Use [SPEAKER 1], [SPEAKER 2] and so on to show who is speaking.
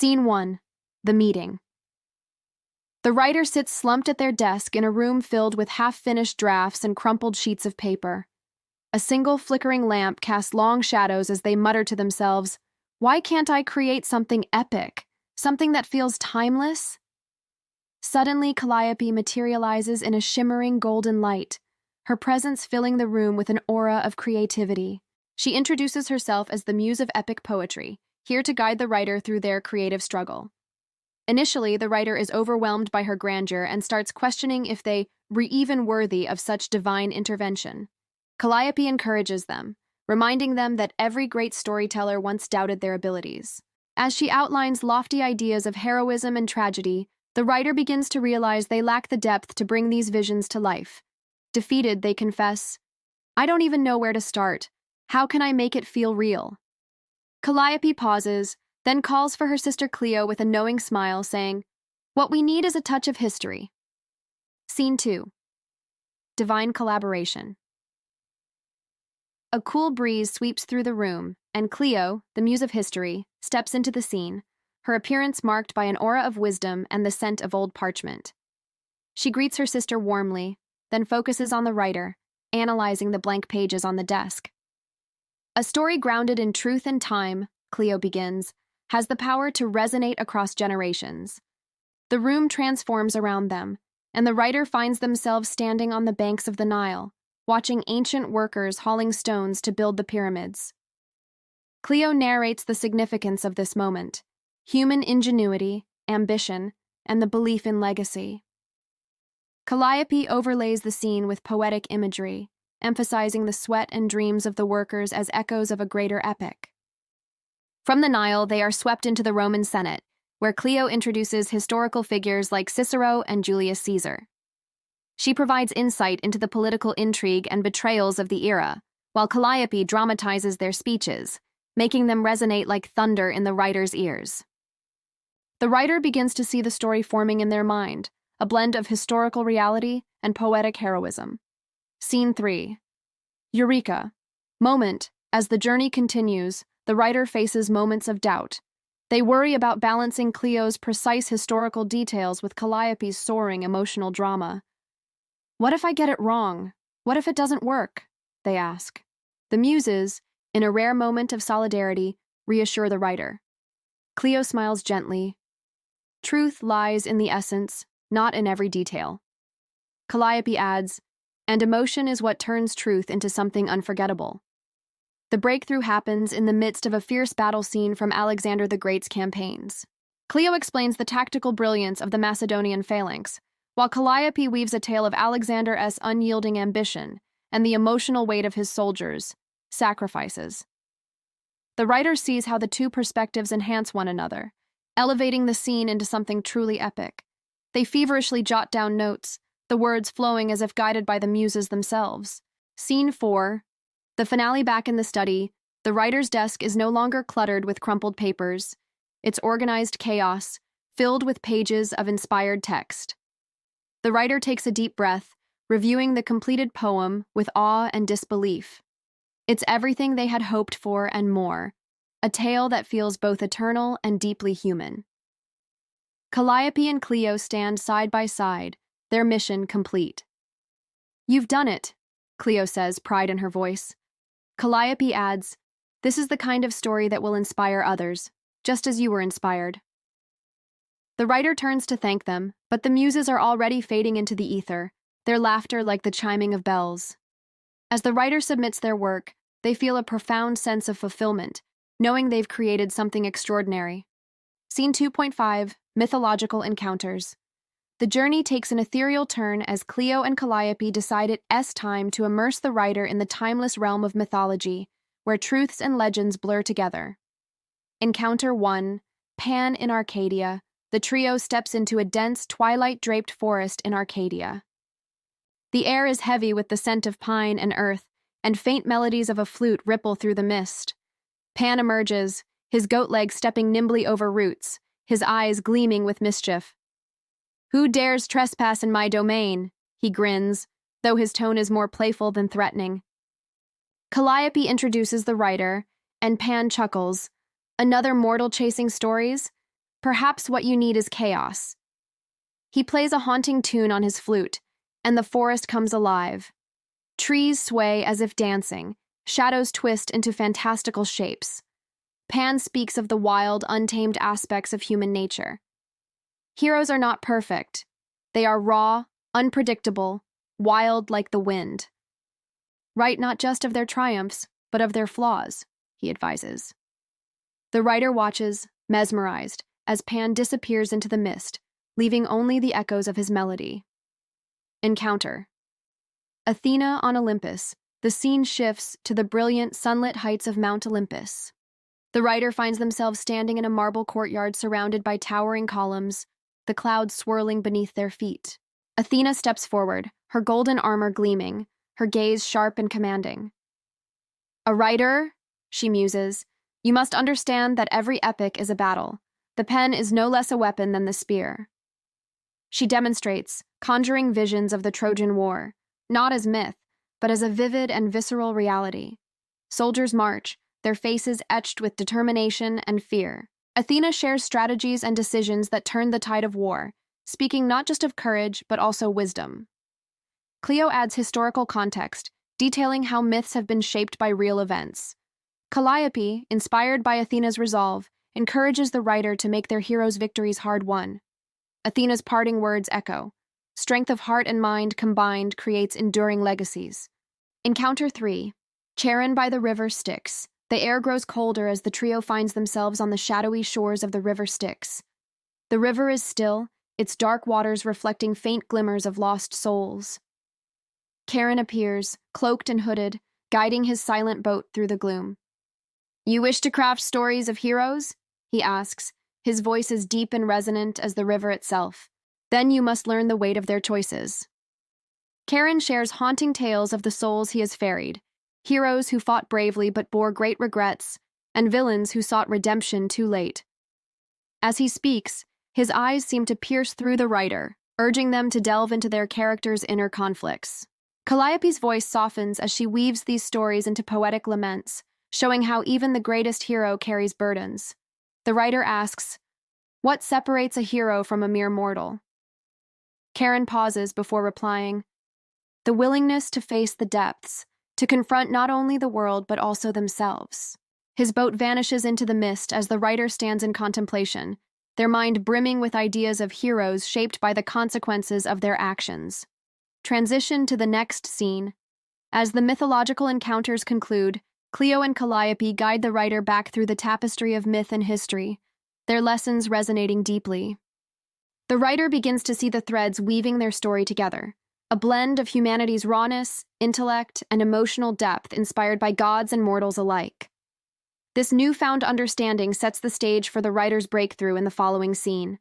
[SPEAKER 1] Scene 1. The Meeting. The writer sits slumped at their desk in a room filled with half-finished drafts and crumpled sheets of paper. A single flickering lamp casts long shadows as they mutter to themselves, "Why can't I create something epic? Something that feels timeless?" Suddenly, Calliope materializes in a shimmering golden light, her presence filling the room with an aura of creativity. She introduces herself as the Muse of epic poetry, here to guide the writer through their creative struggle. Initially, the writer is overwhelmed by her grandeur and starts questioning if they were even worthy of such divine intervention. Calliope encourages them, reminding them that every great storyteller once doubted their abilities. As she outlines lofty ideas of heroism and tragedy, the writer begins to realize they lack the depth to bring these visions to life. Defeated, they confess, "I don't even know where to start. How can I make it feel real?" Calliope pauses, then calls for her sister Cleo with a knowing smile, saying, "What we need is a touch of history." Scene 2. Divine Collaboration. A cool breeze sweeps through the room, and Cleo, the Muse of history, steps into the scene, her appearance marked by an aura of wisdom and the scent of old parchment. She greets her sister warmly, then focuses on the writer, analyzing the blank pages on the desk. "A story grounded in truth and time," Cleo begins, "has the power to resonate across generations." The room transforms around them, and the writer finds themselves standing on the banks of the Nile, watching ancient workers hauling stones to build the pyramids. Cleo narrates the significance of this moment: human ingenuity, ambition, and the belief in legacy. Calliope overlays the scene with poetic imagery, emphasizing the sweat and dreams of the workers as echoes of a greater epic. From the Nile, they are swept into the Roman Senate, where Cleo introduces historical figures like Cicero and Julius Caesar. She provides insight into the political intrigue and betrayals of the era, while Calliope dramatizes their speeches, making them resonate like thunder in the writer's ears. The writer begins to see the story forming in their mind, a blend of historical reality and poetic heroism. Scene 3. Eureka. Moment. As the journey continues, the writer faces moments of doubt. They worry about balancing Cleo's precise historical details with Calliope's soaring emotional drama. "What if I get it wrong? What if it doesn't work?" they ask. The Muses, in a rare moment of solidarity, reassure the writer. Cleo smiles gently. "Truth lies in the essence, not in every detail." Calliope adds, "And emotion is what turns truth into something unforgettable." The breakthrough happens in the midst of a fierce battle scene from Alexander the Great's campaigns. Cleo explains the tactical brilliance of the Macedonian phalanx, while Calliope weaves a tale of Alexander's unyielding ambition and the emotional weight of his soldiers' sacrifices. The writer sees how the two perspectives enhance one another, elevating the scene into something truly epic. They feverishly jot down notes, the words flowing as if guided by the Muses themselves. Scene 4. The finale. Back in the study, the writer's desk is no longer cluttered with crumpled papers. It's organized chaos, filled with pages of inspired text. The writer takes a deep breath, reviewing the completed poem with awe and disbelief. It's everything they had hoped for and more, a tale that feels both eternal and deeply human. Calliope and Cleo stand side by side, their mission complete. "You've done it," Cleo says, pride in her voice. Calliope adds, "This is the kind of story that will inspire others, just as you were inspired." The writer turns to thank them, but the Muses are already fading into the ether, their laughter like the chiming of bells. As the writer submits their work, they feel a profound sense of fulfillment, knowing they've created something extraordinary. Scene 2.5. Mythological Encounters. The journey takes an ethereal turn as Cleo and Calliope decide it's time to immerse the writer in the timeless realm of mythology, where truths and legends blur together. Encounter 1. Pan in Arcadia. The trio steps into a dense, twilight-draped forest in Arcadia. The air is heavy with the scent of pine and earth, and faint melodies of a flute ripple through the mist. Pan emerges, his goat legs stepping nimbly over roots, his eyes gleaming with mischief. "Who dares trespass in my domain?" he grins, though his tone is more playful than threatening. Calliope introduces the writer, and Pan chuckles. "Another mortal chasing stories? Perhaps what you need is chaos. He plays a haunting tune on his flute, and the forest comes alive. Trees sway as if dancing, shadows twist into fantastical shapes. Pan speaks of the wild, untamed aspects of human nature. Heroes are not perfect. They are raw, unpredictable, wild like the wind. Write not just of their triumphs, but of their flaws, he advises. The writer watches, mesmerized, as Pan disappears into the mist, leaving only the echoes of his melody. Encounter. Athena on Olympus. The scene shifts to the brilliant, sunlit heights of Mount Olympus. The writer finds themselves standing in a marble courtyard surrounded by towering columns, the clouds swirling beneath their feet. Athena steps forward, her golden armor gleaming, her gaze sharp and commanding. "A writer," she muses, "you must understand that every epic is a battle. The pen is no less a weapon than the spear." She demonstrates, conjuring visions of the Trojan War, not as myth, but as a vivid and visceral reality. Soldiers march, their faces etched with determination and fear. Athena shares strategies and decisions that turn the tide of war, speaking not just of courage, but also wisdom. Clio adds historical context, detailing how myths have been shaped by real events. Calliope, inspired by Athena's resolve, encourages the writer to make their heroes' victories hard-won. Athena's parting words echo. Strength of heart and mind combined creates enduring legacies. Encounter 3. Charon by the river Styx. The air grows colder as the trio finds themselves on the shadowy shores of the river Styx. The river is still, its dark waters reflecting faint glimmers of lost souls. Charon appears, cloaked and hooded, guiding his silent boat through the gloom. "You wish to craft stories of heroes?" he asks, his voice as deep and resonant as the river itself. "Then you must learn the weight of their choices." Charon shares haunting tales of the souls he has ferried, heroes who fought bravely but bore great regrets, and villains who sought redemption too late. As he speaks, his eyes seem to pierce through the writer, urging them to delve into their characters' inner conflicts. Calliope's voice softens as she weaves these stories into poetic laments, showing how even the greatest hero carries burdens. The writer asks, "What separates a hero from a mere mortal?" Charon pauses before replying, "The willingness to face the depths, to confront not only the world but also themselves." His boat vanishes into the mist as the writer stands in contemplation, their mind brimming with ideas of heroes shaped by the consequences of their actions. Transition to the next scene. As the mythological encounters conclude, Clio and Calliope guide the writer back through the tapestry of myth and history, their lessons resonating deeply. The writer begins to see the threads weaving their story together, a blend of humanity's rawness, intellect, and emotional depth inspired by gods and mortals alike. This newfound understanding sets the stage for the writer's breakthrough in the following scene.